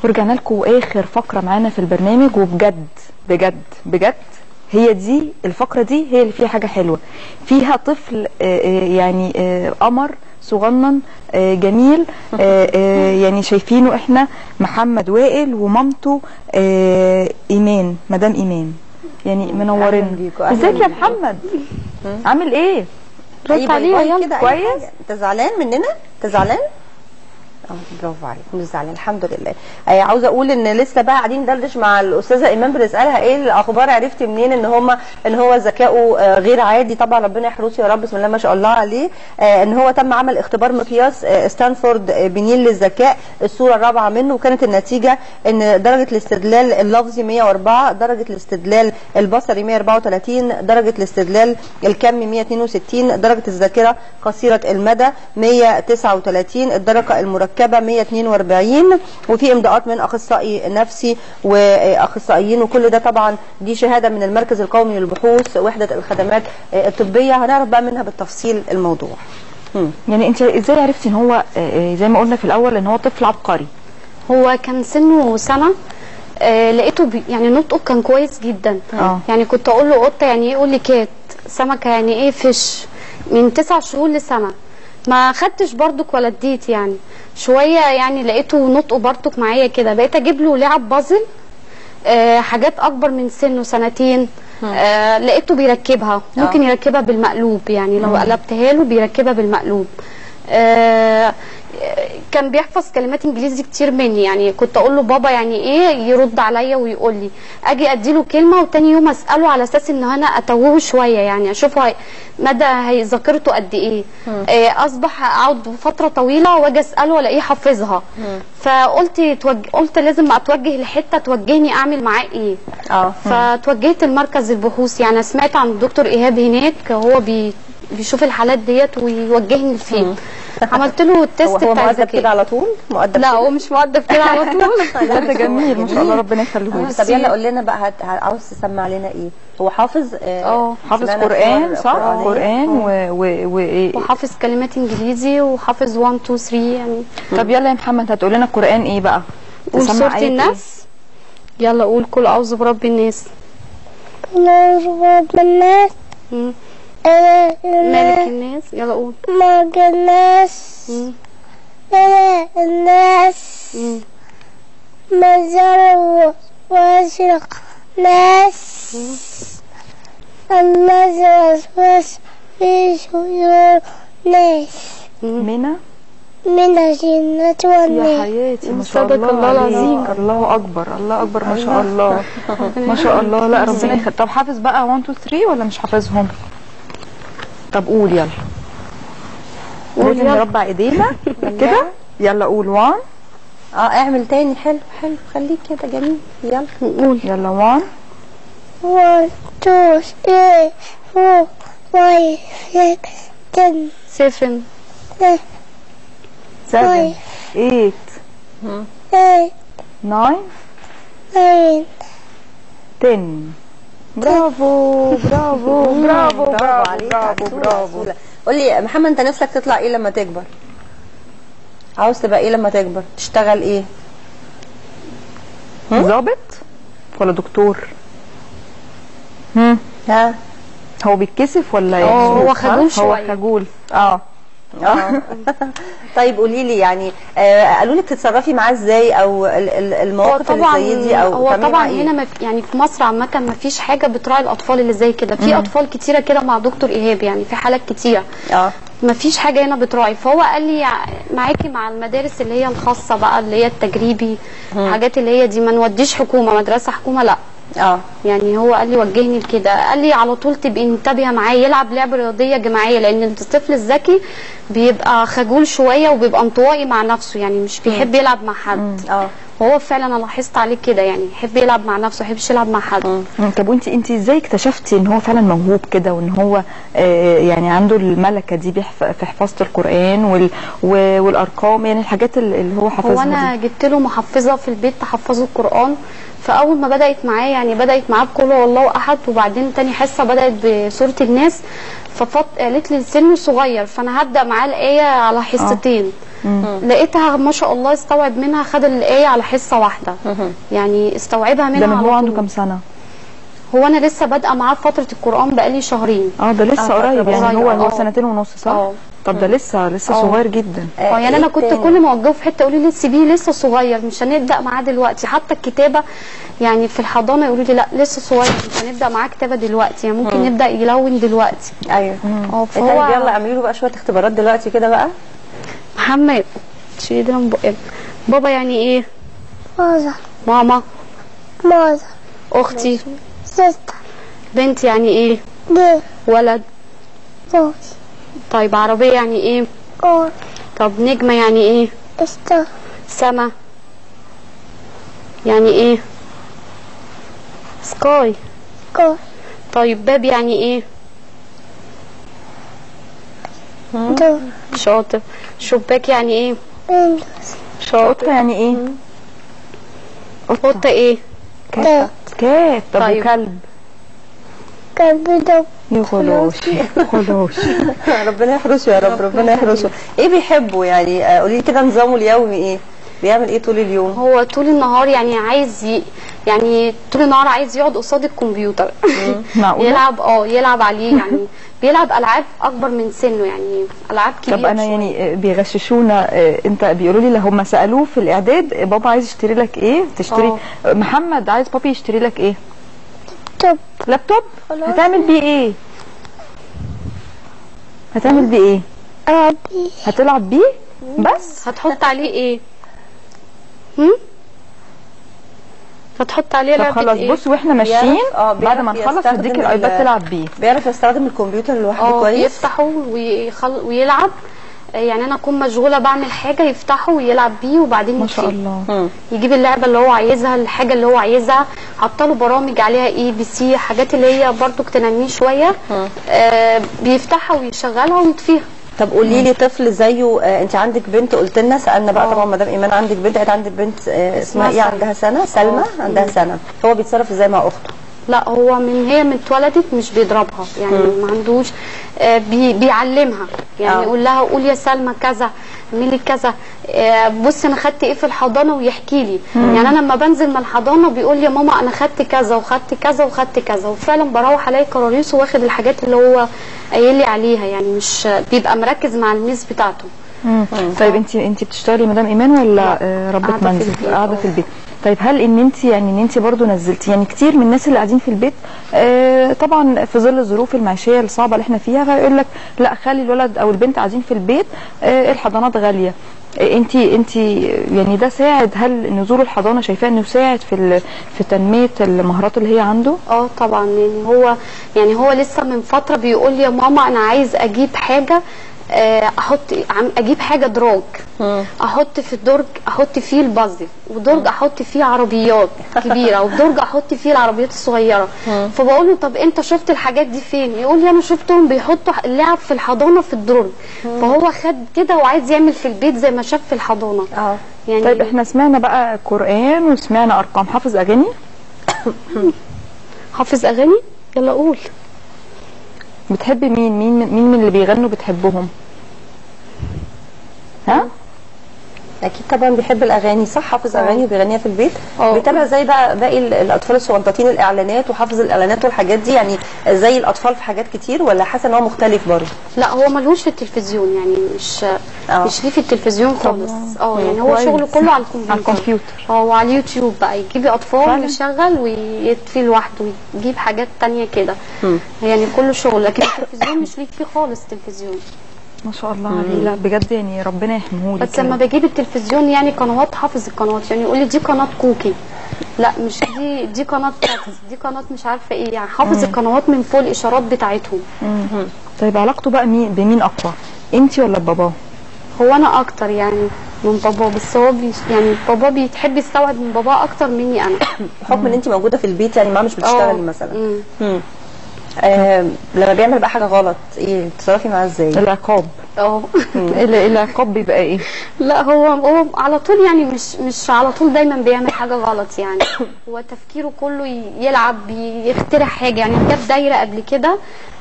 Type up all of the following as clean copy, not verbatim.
ورجعنا لكم اخر فقره معانا في البرنامج، وبجد بجد بجد هي دي الفقره دي هي اللي فيها حاجه حلوه، فيها طفل يعني قمر صغنن جميل، يعني شايفينه احنا محمد وائل ومامته ايمان، مدام ايمان، يعني منورين. ازيك يا محمد؟ عامل ايه؟ رد عليه يلا. كويس؟ انت زعلان مننا؟ انت زعلان؟ برافو عليك، مش زعلان الحمد لله. عاوزه اقول ان لسه بقى قاعدين ندردش مع الاستاذه ايمان بنسالها ايه الاخبار، عرفتي منين ان هو ذكائه غير عادي؟ طبعا ربنا يحرسه يا رب، بسم الله ما شاء الله عليه. ان هو تم عمل اختبار مقياس ستانفورد بنين للذكاء، الصوره الرابعه منه، وكانت النتيجه ان درجه الاستدلال اللفظي 104، درجه الاستدلال البصري 134، درجه الاستدلال الكمي 162، درجه الذاكره قصيره المدى 139، الدرجه المركبه 142، وفي امضاءات من اخصائي نفسي واخصائيين، وكل ده طبعا دي شهاده من المركز القومي للبحوث وحده الخدمات الطبيه. هنعرف بقى منها بالتفصيل الموضوع. يعني انت ازاي عرفتي ان هو زي ما قلنا في الاول ان هو طفل عبقري؟ هو كان سنه سنه، لقيته يعني نطقه كان كويس جدا. يعني كنت اقول له قطه يعني ايه، يقول لي كات، سمكه يعني ايه فيش، من 9 شهور لسنه. ما خدتش برضك ولا اديت يعني شويه، يعني لقيته نطقه برضك معايا كده، بقيت اجيب له لعب بازل حاجات اكبر من سنه سنتين. لقيته بيركبها، ممكن يركبها بالمقلوب، يعني لو قلبتها له بيركبها بالمقلوب. كان بيحفظ كلمات انجليزي كتير مني، يعني كنت اقول له بابا يعني ايه، يرد عليا ويقول لي، اجي اديله كلمه وتاني يوم اساله على اساس ان انا اتوهه شويه، يعني اشوفه مدى ذاكرته قد ايه. اصبح اقعد فتره طويله واجي اساله والاقيه حافظها. فقلت قلت لازم اتوجه لحته توجهني اعمل معاه ايه. فتوجهت لمركز البحوث، يعني سمعت عن الدكتور ايهاب هناك، هو بيشوف الحالات ديت ويوجهني لفين. عملت له التيست بتاع الذكاء. هو مؤدب كده على طول؟ مؤدب لا هو مش مؤدب كده على طول. لا ده جميل ما شاء الله، ربنا يخليه لك. طب يلا قول لنا بقى، عاوز تسمع لنا ايه؟ هو حافظ حافظ قرآن صح؟ قرآن وحافظ كلمات انجليزي، وحافظ 1 2 3 يعني. طب يلا يا محمد هتقول لنا القرآن ايه بقى؟ قول سورة الناس. يلا قول قل اعوذ برب الناس. قل اعوذ برب الناس. مالك الناس. يلا قول مالك الناس. مالك الناس. مزار واشرق ناس. الذي وسوس في صدور ناس من الجنة والناس. يا حياتي ما شاء الله العظيم، الله اكبر الله اكبر ما شاء الله ما شاء الله. لا ربنا يخليك. طب حافظ بقى 1 2 3 ولا مش حافظهم؟ طب قول يلا. لازم نربع ايدينا كده. يلا قول 1. اعمل تاني. حلو حلو، خليك كده جميل. يلا قول. يلا 1 1 2 3 4 5 6 7 7 7 8 9 10. برافو برافو برافو برافو برافو برافو. قول لي يا محمد، انت نفسك تطلع ايه لما تكبر؟ عاوز تبقى ايه لما تكبر؟ تشتغل ايه؟ ضابط ولا دكتور؟ ها هو بيتكسف ولا ايه؟ هو خجول شويه. هو خجول. طيب قولي لي يعني قالوا لك تتصرفي معاه ازاي، او المواقف اللي زي دي، او هو طبعا إيه؟ هنا يعني في مصر عامه ما فيش حاجه بتراعي الاطفال اللي زي كده. في اطفال كتيره كده مع دكتور ايهاب، يعني في حالات كتيره ما فيش حاجه هنا بتراعي. فهو قال لي معاكي مع المدارس اللي هي الخاصه بقى، اللي هي التجريبي، الحاجات اللي هي دي، ما نوديش حكومه، مدرسه حكومه لا. يعني هو قال لي وجهني لكده، قال لي على طول تبقي منتبهه معاه، يلعب لعبه رياضيه جماعيه، لان الطفل الذكي بيبقى خجول شويه وبيبقى انطوائي مع نفسه، يعني مش بيحب يلعب مع حد. وهو فعلا انا لاحظت عليه كده، يعني يحب يلعب مع نفسه، ما يحبش يلعب مع حد. طب وانت ازاي اكتشفتي ان هو فعلا موهوب كده، وان هو يعني عنده الملكه دي في حفظه القران والارقام، يعني الحاجات اللي هو حافظها؟ هو انا جبت له محفظه في البيت تحفظه القران، فاول ما بدات معاه يعني بدات معاه بقول هو الله احد، وبعدين تاني حصه بدات بسوره الناس، قالت لي سنه صغير فانا هبدا معاه الايه على حصتين. لقيتها ما شاء الله استوعب منها، خد الايه على حصه واحده. يعني استوعبها منها. ده من هو عنده كام سنه؟ هو انا لسه بادئه معاه فتره القران بقالي شهرين. ده لسه قريب يعني. هو سنتين ونص صح؟ طب ده لسه صغير جدا. يعني انا كنت كل ما اوجهه في حته يقولوا لي سيبيه لسه صغير مش هنبدا معاه دلوقتي. حتى الكتابه يعني في الحضانه يقولوا لي لا لسه صغير مش هنبدا معاه كتابه دلوقتي، يعني ممكن نبدا يلون دلوقتي. ايوه. فهو يلا اعملي له بقى شويه اختبارات دلوقتي كده بقى. محمد شيلي ده من بقنا. بابا يعني ايه؟ ماذا. ماما. ماذا. اختي. ستة. بنت يعني ايه؟ دي. ولد. دوس. طيب عربيه يعني ايه؟ قول. طب نجمه يعني ايه؟ استر. سما يعني ايه؟ سكاي. قول. طيب باب يعني ايه؟ دور. شاطر. شباك يعني ايه؟ ويندوز. قطه يعني ايه؟ قطه ايه؟ كات. كات. طب طيب. وكلب؟ كلب دب. يا خلاصي خلاصي. ربنا يحرسه يا رب، ربنا يحرسه. ايه بيحبه يعني؟ قولي لي كده نظامه اليومي ايه؟ بيعمل ايه طول اليوم؟ هو طول النهار يعني عايز يعني طول النهار عايز يقعد قصاد الكمبيوتر. معقوله؟ يلعب عليه يعني. بيلعب العاب اكبر من سنه يعني العاب كبيره. طب انا يعني بيغششونا. انت بيقولوا لي هم سالوه في الاعداد بابا عايز يشتري لك ايه؟ تشتري محمد عايز بابي يشتري لك ايه؟ لابتوب. لابتوب؟ هتعمل بيه ايه؟ هتعمل بيه ايه؟ ألعب بيه. هتلعب بيه بس؟ هتحط عليه ايه؟ هتحط عليه طب لعبه خلاص ايه؟ بص واحنا ماشيين بعد ما نخلص يستخدم هديك الايباد تلعب بيه. بيعرف يستخدم الكمبيوتر لوحده كويس؟ يفتحه ويلعب. يعني انا اكون مشغوله بعمل حاجه يفتحه ويلعب بيه وبعدين ما شاء الله. يجيب اللعبه اللي هو عايزها الحاجه اللي هو عايزها. حاطه له برامج عليها ABC حاجات اللي هي برضو تنميه شويه. بيفتحها ويشغلها ويطفيها. طب قولي لي طفل زيه. انت عندك بنت قلت لنا سالنا بقى طبعا مدام ايمان عندك بنت. انت عندك بنت اسمها ايه؟ عندها سنه. سلمى عندها سنه. هو بيتصرف ازاي مع اخته؟ لا هو هي اتولدت مش بيضربها يعني ما عندوش. بيعلمها يعني يقول لها قول يا سلمى كذا اعملي كذا. بصي انا خدت ايه في الحضانه ويحكي لي. يعني انا لما بنزل من الحضانه بيقول لي يا ماما انا خدت كذا وخدت كذا وخدت كذا. وفعلا بروح الاقي كراريس واخد الحاجات اللي هو قايل لي عليها. يعني مش بيبقى مركز مع الميس بتاعته. طيب انت بتشتغلي مدام ايمان ولا ربة منزل؟ قاعده في البيت. طيب هل ان انت برضو نزلتي يعني كتير من الناس اللي قاعدين في البيت طبعا في ظل الظروف المعيشيه الصعبه اللي احنا فيها فيقول لك لا خلي الولد او البنت قاعدين في البيت الحضانات غاليه. انت يعني ده ساعد؟ هل نزول الحضانه شايفاه انه ساعد في تنميه المهارات اللي هي عنده؟ طبعا يعني هو لسه من فتره بيقول لي يا ماما انا عايز اجيب حاجه اجيب حاجه دراج احط في الدرج احط فيه البازل ودرج احط فيه عربيات كبيره ودرج احط فيه العربيات الصغيره. فبقول له طب انت شفت الحاجات دي فين؟ يقول لي انا شفتهم بيحطوا اللعب في الحضانه في الدرج. فهو خد كده وعايز يعمل في البيت زي ما شاف في الحضانه. يعني طيب احنا سمعنا بقى قرآن وسمعنا ارقام. حافظ اغاني؟ حافظ اغاني؟ يلا قول. بتحبي مين من اللي بيغنوا بتحبهم؟ ها؟ اكيد طبعا بيحب الاغاني صح. حافظ اغاني وبيغنيها في البيت. بيتابع زي بقى باقي الاطفال الصغنطاطين الاعلانات وحافظ الاعلانات والحاجات دي يعني زي الاطفال في حاجات كتير ولا حاسه ان هو مختلف برضه؟ لا هو ملهوش في التلفزيون يعني مش ليه في التلفزيون خالص. يعني هو شغله كله على الكمبيوتر. وعلى اليوتيوب بقى يجيب اطفال ويشغل ويطفي لوحده ويجيب حاجات تانية كده. يعني كله شغل لكن التلفزيون مش ليه فيه خالص تلفزيون. ما شاء الله عليه. لا بجد يعني ربنا يحميهولي. بس لما بجيب التلفزيون يعني قنوات حافظ القنوات. يعني يقول لي دي قناه كوكي لا مش دي قناه كاتس دي قناه مش عارفه ايه. يعني حافظ القنوات من فوق الاشارات بتاعتهم. طيب علاقته بقى بمين اقوى؟ انت ولا باباه؟ هو انا اكتر يعني من باباه. بس هو يعني باباه بيحب يستوعب من باباه اكتر مني انا. بحكم ان انت موجوده في البيت يعني ما مش بتشتغلي مثلا. لما بيعمل بقى حاجه غلط ايه بتتصرفي معاه ازاي؟ العقاب. العقاب بيبقى ايه؟ لا هو على طول يعني مش على طول دايما بيعمل حاجه غلط يعني. هو تفكيره كله يلعب يخترع حاجه. يعني جاب دايره قبل كده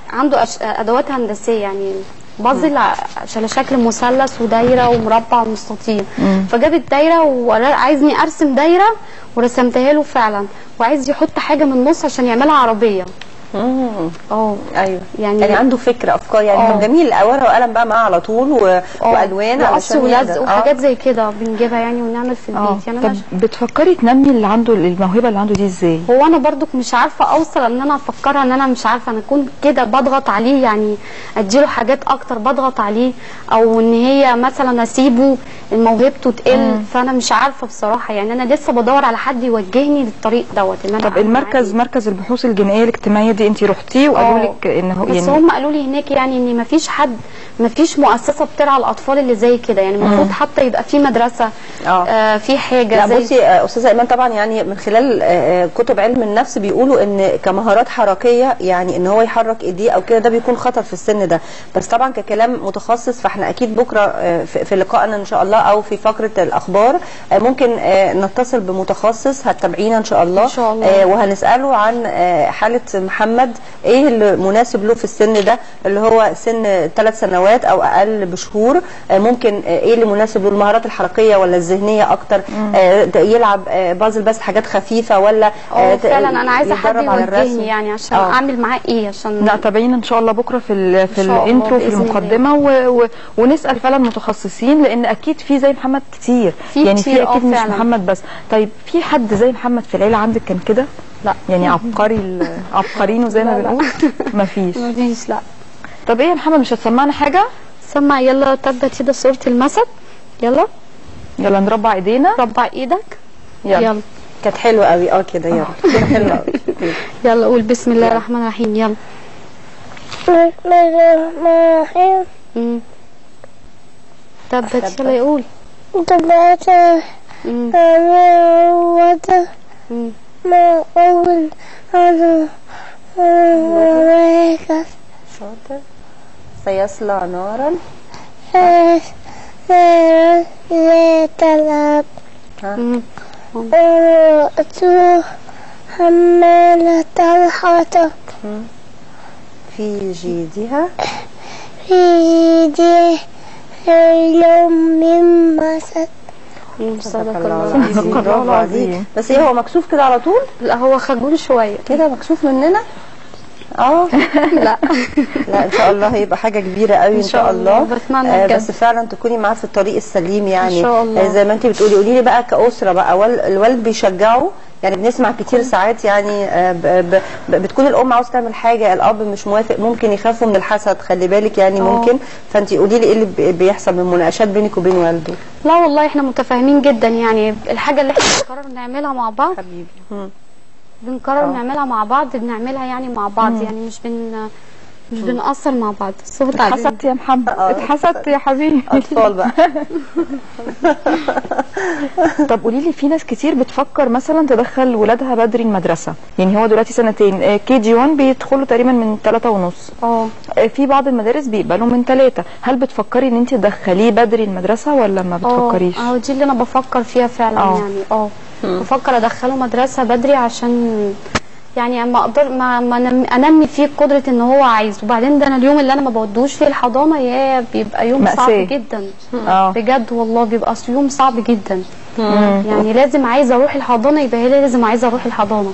عنده ادوات هندسيه يعني بازل على شكل مثلث ودايره ومربع ومستطيل. فجابت دايره وعايزني ارسم دايره ورسمتها له فعلا، وعايز يحط حاجه من النص عشان يعملها عربيه. ايوه يعني عنده فكره افكار يعني. طب جميل، ورقه وقلم بقى معاه على طول والوان وقص ولزق وحاجات زي كده بنجيبها يعني ونعمل في البيت. يعني طب بتفكري تنمي اللي عنده الموهبه اللي عنده دي ازاي؟ هو انا برضك مش عارفه اوصل ان انا افكرها، ان انا مش عارفه انا اكون كده بضغط عليه يعني اديله حاجات اكتر بضغط عليه، او ان هي مثلا اسيبه موهبته تقل. فانا مش عارفه بصراحه يعني، انا لسه بدور على حد يوجهني للطريق دوت. ان انا طب المركز مركز البحوث الجنائيه الاجتماعيه دي انت رحتيه وقالوا لك ان هو بس يعني هم قالوا لي هناك يعني ان مفيش حد، مفيش مؤسسه بترعى الاطفال اللي زي كده يعني. المفروض حتى يبقى في مدرسه في حاجه. لا زي بصي استاذه ايمان، طبعا يعني من خلال كتب علم النفس بيقولوا ان كمهارات حركيه يعني ان هو يحرك ايديه او كده ده بيكون خطر في السن ده. بس طبعا ككلام متخصص فاحنا اكيد بكره في لقائنا ان شاء الله او في فقره الاخبار ممكن نتصل بمتخصص هتتابعينا ان شاء الله، وهنساله عن حاله محمد ايه اللي مناسب له في السن ده اللي هو سن 3 سنوات او اقل بشهور. ممكن ايه اللي مناسب له، المهارات الحركيه ولا الذهنيه اكتر، يلعب بازل بس حاجات خفيفه ولا فعلا انا عايزه حد يوجهني يعني عشان اعمل معاه ايه. عشان لا تابعينا ان شاء الله بكره في الانترو في المقدمه ونسال فعلا متخصصين، لان اكيد في زي محمد كتير يعني في اكيد مش محمد بس. طيب في حد زي محمد في العيله عندك كان كده؟ لا يعني عبقرينه زي ما بنقول. مفيش لا. طب ايه يا محمد، مش هتسمعنا حاجه؟ سمع يلا. تبت كده صوره المسد. يلا نربع ايدينا. ربع ايدك. يلا. كانت حلوه قوي كده. يلا حلوه قوي. يلا قول بسم الله الرحمن الرحيم. يلا بسم الله الرحمن الرحيم. تبت يلا يقول. تبت ما أول هذا شاطر. سيصلى نارا لا تلعب. امرأته حمالة الحطب في جيدها يوم من مسد. صدق الله العظيم. بس ايه هو مكسوف كده على طول؟ لا هو خجول شويه كده، مكسوف مننا. لا ان شاء الله هيبقى حاجه كبيره قوي ان شاء الله. بس فعلا تكوني معاه في الطريق السليم يعني ان شاء الله. زي ما انت بتقولي. قولي لي بقى كاسره بقى، الوالد بيشجعه يعني؟ بنسمع كتير ساعات يعني بتكون الام عاوزه تعمل حاجه الاب مش موافق، ممكن يخافوا من الحسد، خلي بالك يعني ممكن. فانت قولي لي ايه اللي بيحصل من مناقشات بينك وبين والده؟ لا والله احنا متفاهمين جدا يعني. الحاجه اللي احنا بنقرر نعملها مع بعض حبيبي بنقرر نعملها مع بعض، بنعملها يعني مع بعض يعني مش بنقصر مع بعض. اتحسدت يا محمد، اتحسدت يا حبيبي. اطفال بقى. طب قولي لي، في ناس كتير بتفكر مثلا تدخل ولادها بدري المدرسه، يعني هو دلوقتي 2 KG1 بيدخلوا تقريبا من 3:30. في بعض المدارس بيقبلوا من 3. هل بتفكري ان انت تدخليه بدري المدرسه ولا ما بتفكريش؟ دي اللي انا بفكر فيها فعلا يعني. بفكر ادخله مدرسه بدري عشان يعني اما اقدر ما انمي فيه قدره ان هو عايز. وبعدين ده انا اليوم اللي انا ما بودوش فيه الحضانه بيبقى يوم صعب جدا. بجد والله بيبقى يوم صعب جدا. يعني لازم عايزه اروح الحضانه، يبقى هي لازم عايزه اروح الحضانه.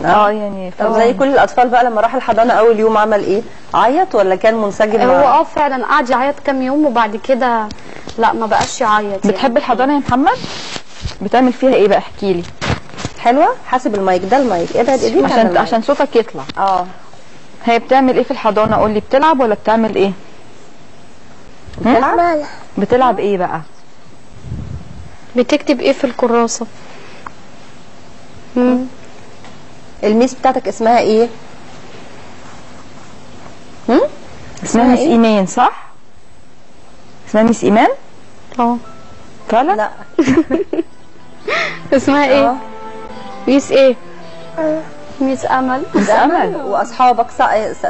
يعني طب زي كل الاطفال بقى لما راح الحضانه اول يوم عمل ايه؟ عيط ولا كان منسجم؟ هو فعلا قعد يعيط كام يوم وبعد كده لا ما بقاش يعيط. بتحب الحضانه يا محمد؟ بتعمل فيها ايه بقى؟ احكي لي. حلوه. حاسب المايك ده، المايك ابعد ايديك عشان صوتك يطلع. هي بتعمل ايه في الحضانه؟ قول لي، بتلعب ولا بتعمل ايه؟ بتلعب ايه بقى؟ بتكتب ايه في الكراسه؟ الميس بتاعتك اسمها ايه؟ اسمها ميس ايمان صح؟ اسمها ميس ايمان؟ فعلا؟ لا. اسمها ايه؟ ميس ايه؟ ميس امل. ميس امل. واصحابك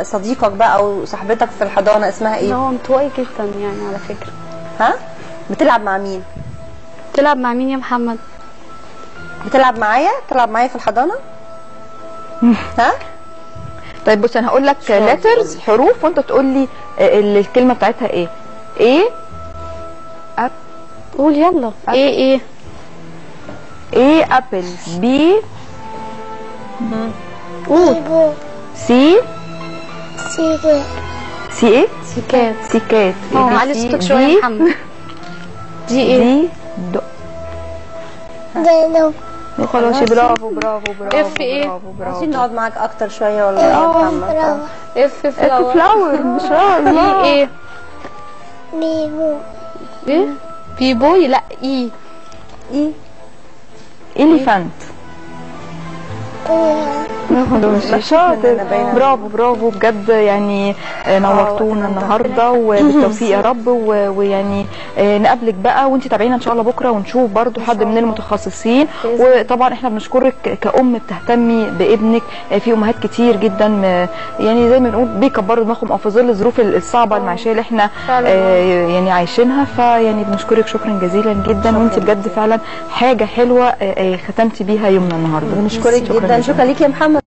صديقك بقى او صاحبتك في الحضانه اسمها ايه؟ انطوائي جدا يعني على فكره. بتلعب مع مين؟ بتلعب مع مين يا محمد؟ بتلعب معايا في الحضانه؟ طيب بص، انا هقول لك لترز حروف وانت تقول لي الكلمه بتاعتها ايه؟ ايه قول يلا. ايه ايه ابل. بي قول. بيبو سي سيجي سي ايه؟ سيكات. سيكات. علي صوتك شويه يا محمد. دي ايه؟ دي دينو خلاص. برافو برافو برافو. اف ايه؟ برافو برافو. عايزين نقعد معاك اكتر شويه والله يا محمد. برافو اف فلاور. فلاور. ما شاء الله. ايه بيبو ايه؟ بيبوي. لا ايه؟ ايه إليفانت. شاطر. باينة. برافو برافو بجد يعني. نورتونا النهارده وبالتوفيق يا رب. ويعني نقابلك بقى وانت تابعينا ان شاء الله بكره ونشوف برضو حد من المتخصصين. وطبعا احنا بنشكرك كأم بتهتمي بابنك. في امهات كتير جدا يعني زي ما بنقول بيكبروا دماغهم او في ظل الظروف الصعبه المعيشيه اللي احنا يعني عايشينها. فيعني بنشكرك شكرا جزيلا جدا. وانت بجد فعلا حاجه حلوه ختمتي بيها يومنا النهارده. بنشكرك جدا. شكرا ليك يا محمد.